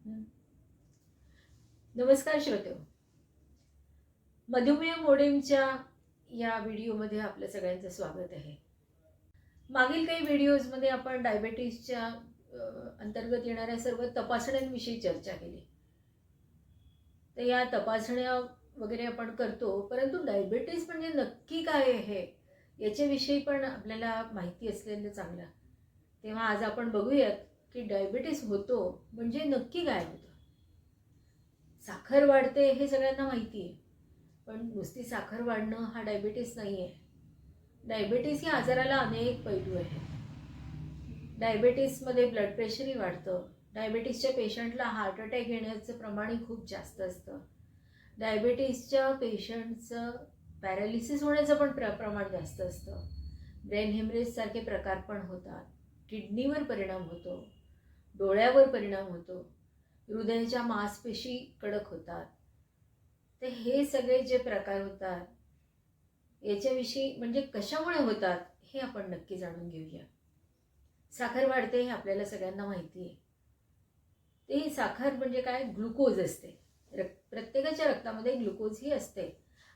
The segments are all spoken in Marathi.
हं. नमस्कार श्रोते. मधुमेह मोडेमच्या या व्हिडिओमध्ये आपलं सगळ्यांचं स्वागत आहे. मागील काही व्हिडिओजमध्ये आपण डायबिटीसच्या अंतर्गत येणाऱ्या सर्व तपासण्यांविषयी चर्चा केली. तर या तपासण्या वगैरे आपण करतो, परंतु डायबिटीस म्हणजे नक्की काय आहे याच्याविषयी पण आपल्याला माहिती असलेलं चांगलं. तेव्हा आज आपण बघूयात की डायबिटीस होतो म्हणजे नक्की काय होतं. साखर वाढते हे सगळ्यांना माहिती आहे, पण नुसती साखर वाढणं हा डायबिटीस नाही आहे. डायबिटीस या आजाराला अनेक पैलू आहेत. डायबिटीसमध्ये ब्लड प्रेशरही वाढतं. डायबिटीसच्या पेशंटला हार्ट अटॅक येण्याचं प्रमाणही खूप जास्त असतं. डायबिटीसच्या पेशंटचं पॅरालिसिस होण्याचं पण प्रमाण जास्त असतं. ब्रेन हेमरेजसारखे प्रकार पण होतात. किडनीवर परिणाम होतो, डोळ्यावर परिणाम होतो, हृदयाच्या मांसपेशी कडक होतात. तर हे सगळे जे प्रकार होतात याच्याविषयी म्हणजे कशामुळे होतात हे आपण नक्की जाणून घेऊया. साखर वाढते हे आपल्याला सगळ्यांना माहिती आहे. ते साखर म्हणजे काय? ग्लुकोज असते. प्रत्येकाच्या रक्तामध्ये ग्लुकोज ही असते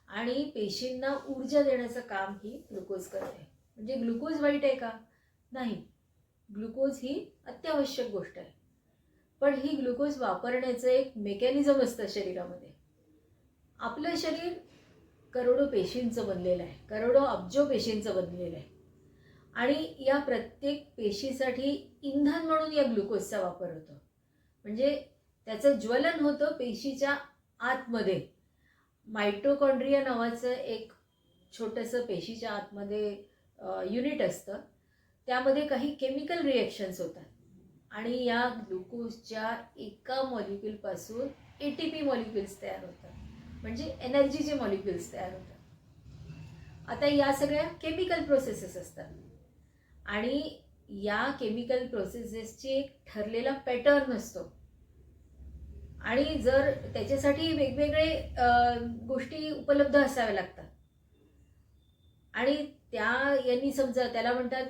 आणि पेशींना ऊर्जा देण्याचं काम ही ग्लुकोज करते. म्हणजे ग्लुकोज वाईट आहे का? नाही. ग्लुकोज ही अत्यावश्यक गोष्ट आहे. पण ही ग्लुकोज वापरण्याचं एक मेकॅनिझम असतं शरीरामध्ये. आपलं शरीर करोडो पेशींचं बनलेलं आहे, करोडो अब्जो पेशींचं बनलेलं आहे आणि या प्रत्येक पेशीसाठी इंधन म्हणून या ग्लुकोजचा वापर होतो. म्हणजे त्याचं ज्वलन होतं पेशीच्या आतमध्ये. मायटोकॉन्ड्रिया नावाचं एक छोटंसं पेशीच्या आतमध्ये युनिट असतं. त्यामध्ये काही केमिकल रिॲक्शन्स होतात आणि या ग्लुकोजच्या एका मॉलिक्यूलपासून ATP मॉलिक्युल्स तयार होतात, म्हणजे एनर्जीचे मॉलिक्युल्स तयार होतात. आता या सगळ्या केमिकल प्रोसेसेस असतात आणि या केमिकल प्रोसेसेसची एक ठरलेला पॅटर्न असतो आणि जर त्याच्यासाठी वेगवेगळे गोष्टी उपलब्ध असाव्या लागतात आणि यांनी समजा त्याला म्हणतात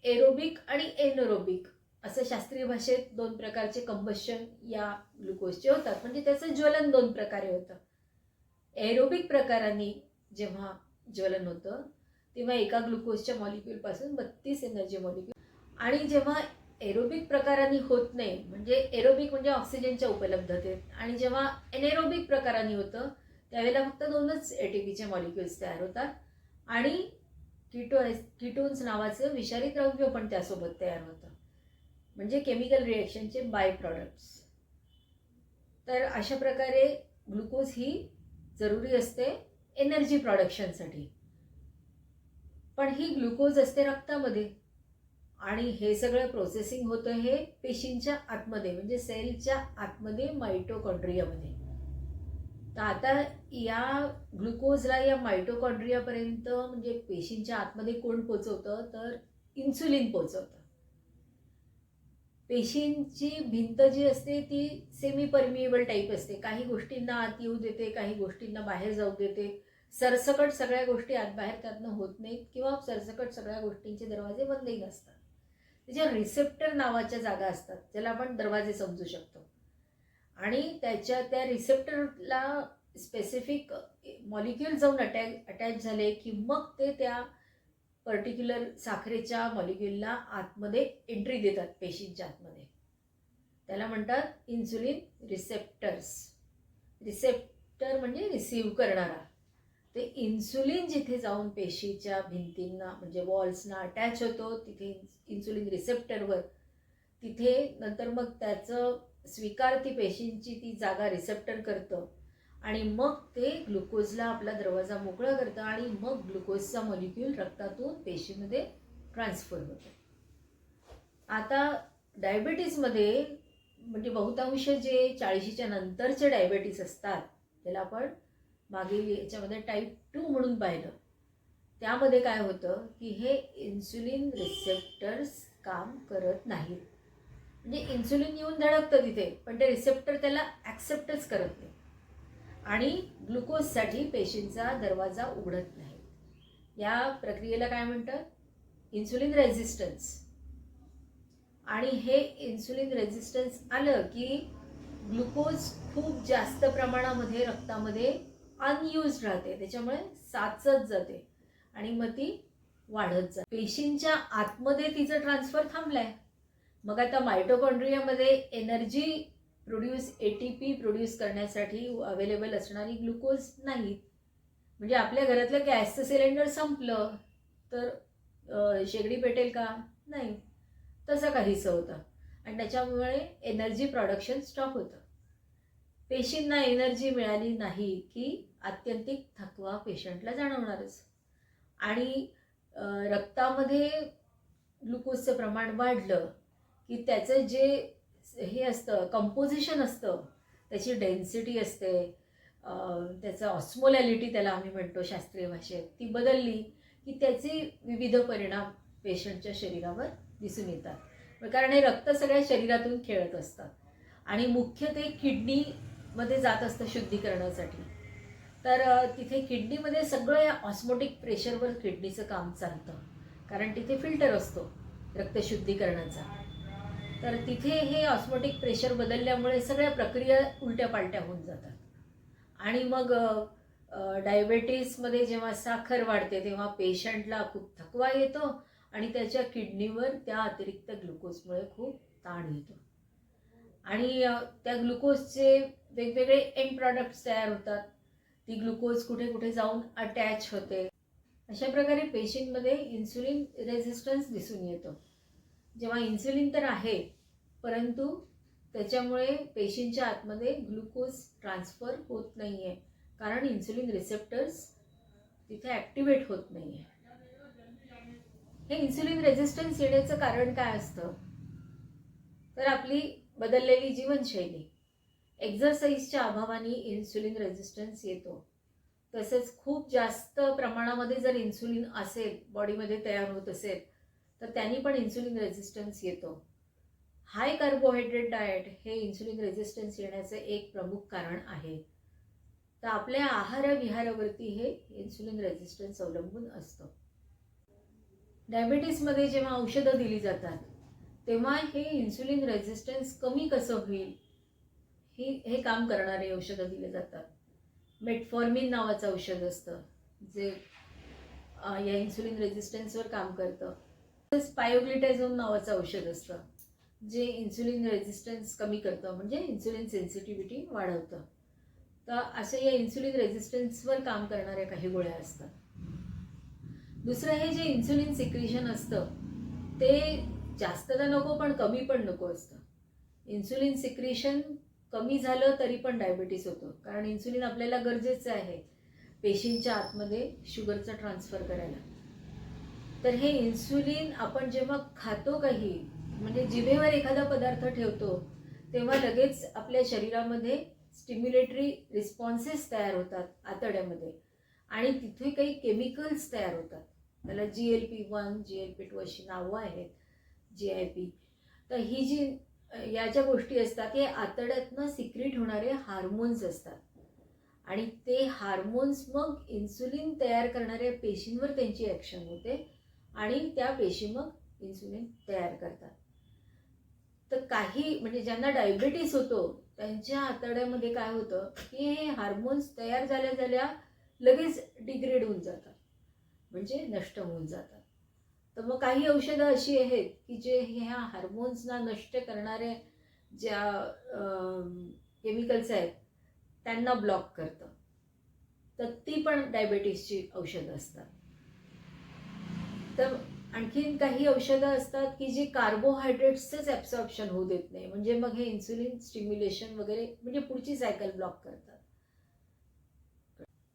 एरोबिक आणि एनरोबिक असं शास्त्रीय भाषेत दोन प्रकारचे कंबशन या ग्लुकोजचे होतात. म्हणजे त्याचं ज्वलन दोन प्रकारे होतं. एरोबिक प्रकारांनी जेव्हा ज्वलन होतं तेव्हा एका ग्लुकोजच्या मॉलिक्यूलपासून 32 एनर्जी मॉलिक्यूल आणि जेव्हा एरोबिक प्रकारांनी होत नाही, म्हणजे एरोबिक म्हणजे ऑक्सिजनच्या उपलब्धतेत, आणि जेव्हा एनेरोबिक प्रकारांनी होतं त्यावेळेला फक्त 2च ATPचे मॉलिक्युल्स तयार होतात आणि कीटोन्स नावाचं विषारी द्रव्य पण त्यासोबत तयार होतं, म्हणजे केमिकल रिॲक्शनचे बाय प्रॉडक्ट्स. तर अशा प्रकारे ग्लुकोज ही जरुरी असते एनर्जी प्रोडक्शनसाठी. पण ही ग्लुकोज असते रक्तामध्ये आणि हे सगळं प्रोसेसिंग होतं हे पेशींच्या आतमध्ये, म्हणजे सेलच्या आतमध्ये, मायटोकॉन्ड्रियामध्ये. तर आता या ग्लुकोजला या मायटोकॉन्ड्रियापर्यंत म्हणजे पेशींच्या आतमध्ये कोण पोचवतं? तर इन्सुलिन पोचवतं. पेशींची भिंत जी असते ती सेमी परमिएबल टाईप असते. काही गोष्टींना आत येऊ देते, काही गोष्टींना बाहेर जाऊ देते. सरसकट सगळ्या गोष्टी आत बाहेर त्यातनं होत नाहीत किंवा सरसकट सगळ्या गोष्टींचे दरवाजे बंदही नसतात. त्याच्या रिसेप्टर नावाच्या जागा असतात ज्याला आपण दरवाजे समजू शकतो आणि त्या रिसेप्टरला स्पेसिफिक मॉलिक्यूल जाऊन अटॅच झाले की मग ते त्या पर्टिक्युलर साखरेच्या मॉलिक्यूलला आतमध्ये एंट्री देतात पेशींच्या आतमध्ये. त्याला म्हणतात इन्सुलिन रिसेप्टर्स. रिसेप्टर म्हणजे रिसीव्ह करणारा. ते इन्सुलिन जिथे जाऊन पेशीच्या भिंतींना म्हणजे वॉल्सना अटॅच होतो तिथे इन्सुलिन रिसेप्टरवर, तिथे नंतर मग त्याचं स्वीकारती पेशींची ती जागा रिसेप्टर करतं आणि मग ते ग्लुकोजला आपला दरवाजा मोकळा करतं आणि मग ग्लुकोजचा मॉलिक्यूल रक्तातून पेशीमध्ये ट्रान्सफर होतो. आता डायबिटीसमध्ये म्हणजे बहुतांश जे 40च्या नंतरचे डायबिटीस असतात त्याला आपण मागील याच्यामध्ये टाईप 2 म्हणून पाहिलं. त्यामध्ये काय होतं की हे इन्सुलिन रिसेप्टर्स काम करत नाहीत. म्हणजे इन्सुलिन येऊन धडकतं तिथे, पण ते रिसेप्टर त्याला ॲक्सेप्टच करत नाही आणि ग्लुकोजसाठी पेशींचा दरवाजा उघडत नाही. या प्रक्रियेला काय म्हणतात? Insulin resistance. आणि हे इन्सुलिन रेझिस्टन्स आलं की ग्लुकोज खूप जास्त प्रमाणामध्ये रक्तामध्ये अनयूज राहते, त्याच्यामुळे साचत जाते आणि मग ती वाढत जाते. पेशींच्या आतमध्ये तिचं ट्रान्सफर थांबलाय. मग आता मायटोकॉन्ड्रियामध्ये एनर्जी प्रोड्यूस ATP प्रोड्यूस करण्यासाठी अवेलेबल असणारी ग्लुकोज नाही. म्हणजे आपल्या घरातलं गॅसचं सिलेंडर संपलं तर शेगडी पेटेल का? नाही. तसं काहीसं होतं आणि त्याच्यामुळे एनर्जी प्रोडक्शन स्टॉप होतं. पेशींना एनर्जी मिळाली नाही की आत्यंतिक थकवा पेशंटला जाणवणारच. आणि रक्तामध्ये ग्लुकोजचं प्रमाण वाढलं की त्याचं जे हे असतं, कंपोजिशन असतं, त्याची डेन्सिटी असते, त्याचं ऑस्मोलॅलिटी त्याला आम्ही म्हणतो शास्त्रीय भाषेत, ती बदलली की त्याचे विविध परिणाम पेशंटच्या शरीरावर दिसून येतात. कारण हे रक्त सगळ्या शरीरातून खेळत असतात आणि मुख्य ते किडनीमध्ये जात असतं शुद्धीकरणासाठी. तर तिथे किडनीमध्ये सगळं या ऑस्मोटिक प्रेशरवर किडनीचं काम चालतं, कारण तिथे फिल्टर असतो रक्तशुद्धीकरणाचा. तर तिथे हे ऑस्मोटिक प्रेशर बदलल्यामुळे सगळ्या प्रक्रिया उलट्या पालट्या होऊन जातात आणि मग डायबेटीसमध्ये जेव्हा साखर वाढते तेव्हा पेशंटला खूप थकवा येतो आणि त्याच्या किडनीवर त्या अतिरिक्त ग्लुकोजमुळे खूप ताण येतो आणि त्या ग्लुकोजचे वेगवेगळे एंड प्रॉडक्ट्स तयार होतात. ती ग्लुकोज कुठे कुठे जाऊन अटॅच होते. अशा प्रकारे पेशींमध्ये इन्सुलिन रेझिस्टन्स दिसून येतो. जेव्हा इन्सुलिन तर आहे, परंतु त्याच्यामुळे पेशींच्या आतमध्ये ग्लुकोज ट्रान्सफर होत नाही आहे, कारण इन्सुलिन रिसेप्टर्स तिथे ॲक्टिवेट होत नाही आहे. हे इन्सुलिन रेझिस्टन्स येण्याचं कारण काय असतं? तर आपली बदललेली जीवनशैली, एक्झरसाईजच्या अभावाने इन्सुलिन रेझिस्टन्स येतो. तसेच खूप जास्त प्रमाणामध्ये जर इन्सुलिन असेल, बॉडीमध्ये तयार होत असेल, तर त्यांनी पण इन्सुलिन रेझिस्टन्स येतो. हाय कार्बोहायड्रेट डाएट हे इन्सुलिन रेझिस्टन्स येण्याचं एक प्रमुख कारण आहे. तर आपल्या आहारविहारावरती हे इन्सुलिन रेझिस्टन्स अवलंबून असतं. डायबिटीसमध्ये जेव्हा औषधं दिली जातात तेव्हा हे इन्सुलिन रेझिस्टन्स कमी कसं होईल हे काम करणारे औषधं दिले जातात. मेटफॉर्मिन नावाचं औषध असतं जे या इन्सुलिन रेझिस्टन्सवर काम करतं. पायोग्लिटाझोन नावाचं औषध असतं जे इन्सुलिन रेझिस्टन्स कमी करतं, म्हणजे इन्सुलिन सेन्सिटिव्हिटी वाढवतं. तर असे या इन्सुलिन रेझिस्टन्सवर काम करणाऱ्या काही गोळ्या असतात. दुसरं हे जे इन्सुलिन सिक्रिशन असतं ते जास्त तर नको पण कमी पण नको असतं. इन्सुलिन सिक्रिशन कमी झालं तरी पण डायबिटीस होतो, कारण इन्सुलिन आपल्याला गरजेचं आहे पेशींच्या आतमध्ये शुगरचं ट्रान्सफर करायला. तर हे इन्सुलिन आपण जेव्हा खातो काही, म्हणजे जिभेवर एखादा पदार्थ ठेवतो तेव्हा लगेच आपल्या शरीरामध्ये स्टिम्युलेटरी रिस्पॉन्सेस तयार होतात आतड्यामध्ये आणि तिथे काही केमिकल्स तयार होतात. त्याला GLP-1, GLP-2 अशी नावं आहेत, GIP. तर ही जी या ज्या गोष्टी असतात हे आतड्यातनं सिक्रीट होणारे हार्मोन्स असतात आणि ते हार्मोन्स मग इन्सुलिन तयार करणाऱ्या पेशींवर त्यांची ॲक्शन होते आणि त्या पेशी मग इन्सुलिन तयार करतात. तर काही म्हणजे ज्यांना डायबिटीस होतो त्यांच्या आतड्यामध्ये काय होतं की हे हार्मोन्स तयार झाल्या झाल्या लगेच डिग्रेड होऊन जातात, म्हणजे नष्ट होऊन जातात. तर मग काही औषधं अशी आहेत की जे ह्या हार्मोन्सना नष्ट करणारे ज्या केमिकल्स आहेत त्यांना ब्लॉक करतं. तर ती पण डायबिटीसची औषधं असतात. तर आणखीन काही औषधं असतात की जी कार्बोहायड्रेट्सचंच ॲब्सॉर्प्शन होऊ देत नाही, म्हणजे मग हे इन्सुलिन स्टिम्युलेशन वगैरे म्हणजे पुढची सायकल ब्लॉक करतात.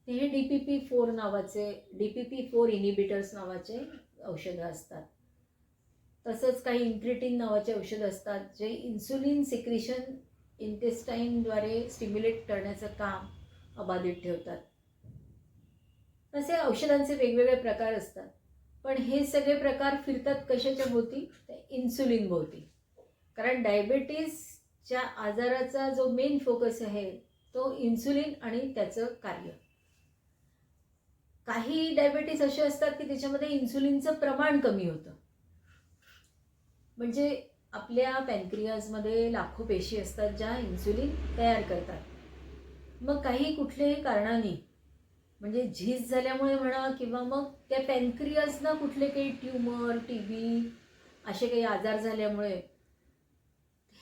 हे DPP-4 नावाचे DPP-4 इनिबिटर्स नावाचे औषधं असतात. तसंच काही इन्क्रिटिन नावाचे औषधं असतात जे इन्सुलिन सिक्रिशन इंटेस्टाईनद्वारे स्टिम्युलेट करण्याचं काम अबाधित ठेवतात. तसे औषधांचे वेगवेगळे प्रकार असतात, पण हे सगळे प्रकार फिरतात कशाच्या भोवती? इन्सुलिन भोवती. कारण डायबिटीसच्या आजाराचा जो मेन फोकस आहे तो इन्सुलिन आणि त्याचं कार्य. काही डायबिटीस असे असतात की त्याच्यामध्ये इन्सुलिनचं प्रमाण कमी होतं, म्हणजे आपल्या पॅनक्रियाजमध्ये लाखो पेशी असतात ज्या इन्सुलिन तयार करतात. मग काही कुठल्याही कारणाने म्हणजे झीज झाल्यामुळे म्हणा किंवा मग त्या पॅनक्रियासना कुठले काही ट्यूमर, टीबी असे काही आजार झाल्यामुळे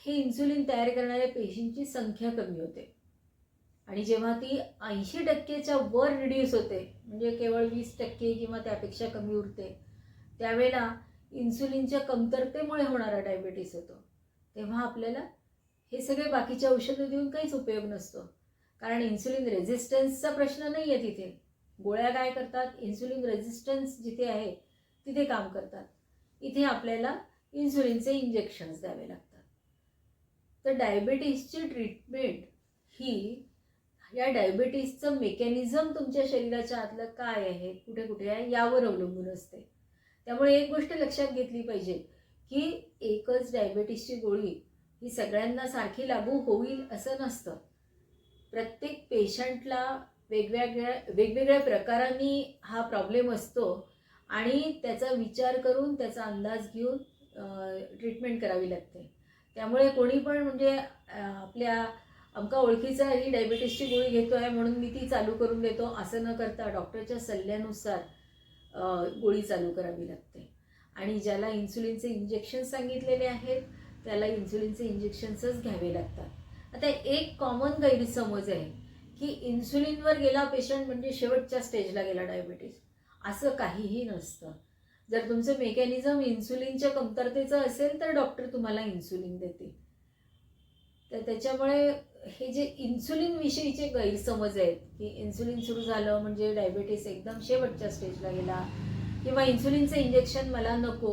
हे इन्सुलिन तयार करणाऱ्या पेशींची संख्या कमी होते. आणि जेव्हा ती 80%च्या वर रिड्यूस होते, म्हणजे केवळ 20% किंवा त्यापेक्षा कमी उरते, त्यावेळेला इन्सुलिनच्या कमतरतेमुळे होणारा डायबिटीस होतो. तेव्हा आपल्याला हे सगळे बाकीचे औषधं देऊन काहीच उपयोग नसतो. कारण इन्सुलिन रेझिस्टन्सचा प्रश्न नाही आहे तिथे. गोळ्या काय करतात, इन्सुलिन रेझिस्टन्स जिथे आहे तिथे काम करतात. इथे आपल्याला इन्सुलिनचे इंजेक्शन्स द्यावे लागतात. तर डायबिटीसची ट्रीटमेंट ही या डायबिटीसचं मेकॅनिझम तुमच्या शरीराच्या आतलं काय आहे, कुठे कुठे आहे यावर अवलंबून असते. त्यामुळे एक गोष्ट लक्षात घेतली पाहिजे की एकच डायबिटीसची गोळी ही सगळ्यांना सारखी लागू होईल असं नसतं. प्रत्येक पेशंटला वेगवेगळ्या प्रकारांनी हा प्रॉब्लेम असतो आणि त्याचा विचार करून त्याचा अंदाज घेऊन ट्रीटमेंट करावी लागते. त्यामुळे कोणी पण म्हणजे आपल्या आमका ओळखीचा ही डायबिटीसची गोळी घेतो आहे म्हणून मी ती चालू करून देतो असं न करता डॉक्टरच्या सल्ल्यानुसार गोळी चालू करावी लागते. आणि ज्याला इन्सुलिनचे इंजेक्शन सांगितलेले आहेत त्याला इन्सुलिनचे इंजेक्शन्सच घ्यावे लागतात. आता एक कॉमन गैरसमज आहे की इन्सुलिनवर गेला पेशंट म्हणजे शेवटच्या स्टेजला गेला डायबिटीस. असं काहीही नसतं. जर तुमचं मेकॅनिझम इन्सुलिनच्या कमतरतेचं असेल तर डॉक्टर तुम्हाला इन्सुलिन देते. तर त्याच्यामुळे हे जे इन्सुलिन विषयीचे गैरसमज आहेत की इन्सुलिन सुरू झालं म्हणजे डायबिटीस एकदम शेवटच्या स्टेजला गेला किंवा इन्सुलिनचं इंजेक्शन मला नको,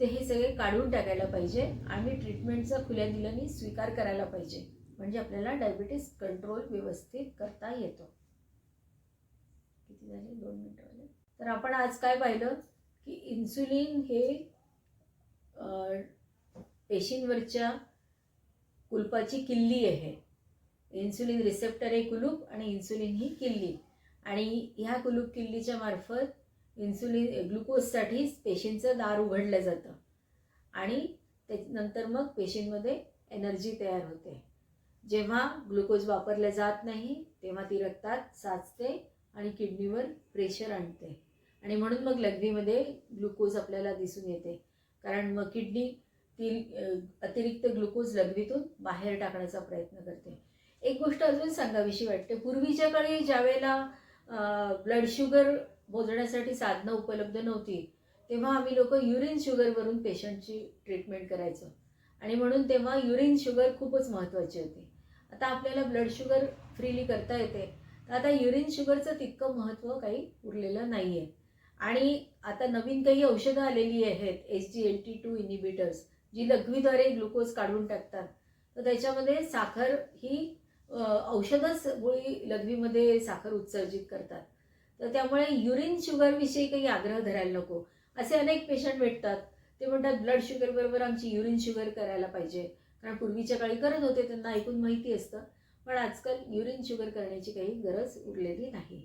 ते हे सगळे काढून टाकायला पाहिजे आणि ट्रीटमेंटचा खुल्या दिलाने स्वीकार करायला पाहिजे. म्हणजे आपल्याला डायबिटीस कंट्रोल व्यवस्थित करता येतो. किती झाले? 2 मिनिटं झाले. तर आपण आज काय पाहिलं की इन्सुलिन हे पेशींवरच्या कुलपाची किल्ली आहे. इन्सुलिन रिसेप्टर हे कुलूप आणि इन्सुलिन ही किल्ली. आणि ह्या कुलूप किल्लीच्या मार्फत इन्सुलिन ग्लुकोजसाठी पेशींचं दार उघडलं जातं आणि त्यानंतर मग पेशींमध्ये एनर्जी तयार होते. जेव्हा ग्लुकोज वापरलं जात नाही तेव्हा ती रक्तात साचते आणि किडनीवर प्रेशर आणते आणि म्हणून मग लघवीमध्ये ग्लुकोज आपल्याला दिसून येते. कारण मग किडनी ती अतिरिक्त ग्लुकोज लघवीतून बाहेर टाकण्याचा प्रयत्न करते. एक गोष्ट अजून सांगावीशी वाटते. पूर्वीच्या काळी ज्यावेळेला ब्लड शुगर मोजण्यासाठी साधनं उपलब्ध नव्हती तेव्हा आम्ही लोक युरिन शुगरवरून पेशंटची ट्रीटमेंट करायचो आणि म्हणून तेव्हा युरिन शुगर खूपच महत्त्वाची होती. आता आपल्याला ब्लड शुगर फ्रीली करता येते तर आता युरिन शुगरचं तितकं महत्त्व काही उरलेलं नाही आहे. आणि आता नवीन काही औषधं आलेली आहेत SGLT2 इनिबिटर्स जी लघवीद्वारे ग्लुकोज काढून टाकतात. तर त्याच्यामध्ये साखर ही औषधच गोळी लघवीमध्ये साखर उत्सर्जित करतात. तर त्यामुळे युरिन शुगरविषयी काही आग्रह धरायला नको. असे अनेक पेशंट भेटतात ते म्हणतात ब्लड शुगर बरोबर आमची युरिन शुगर करायला पाहिजे. कारण पूर्वीच्या काळी करत होते त्यांना ऐकून माहिती असतं. पण आजकाल युरिन शुगर करण्याची काही गरज उरलेली नाही.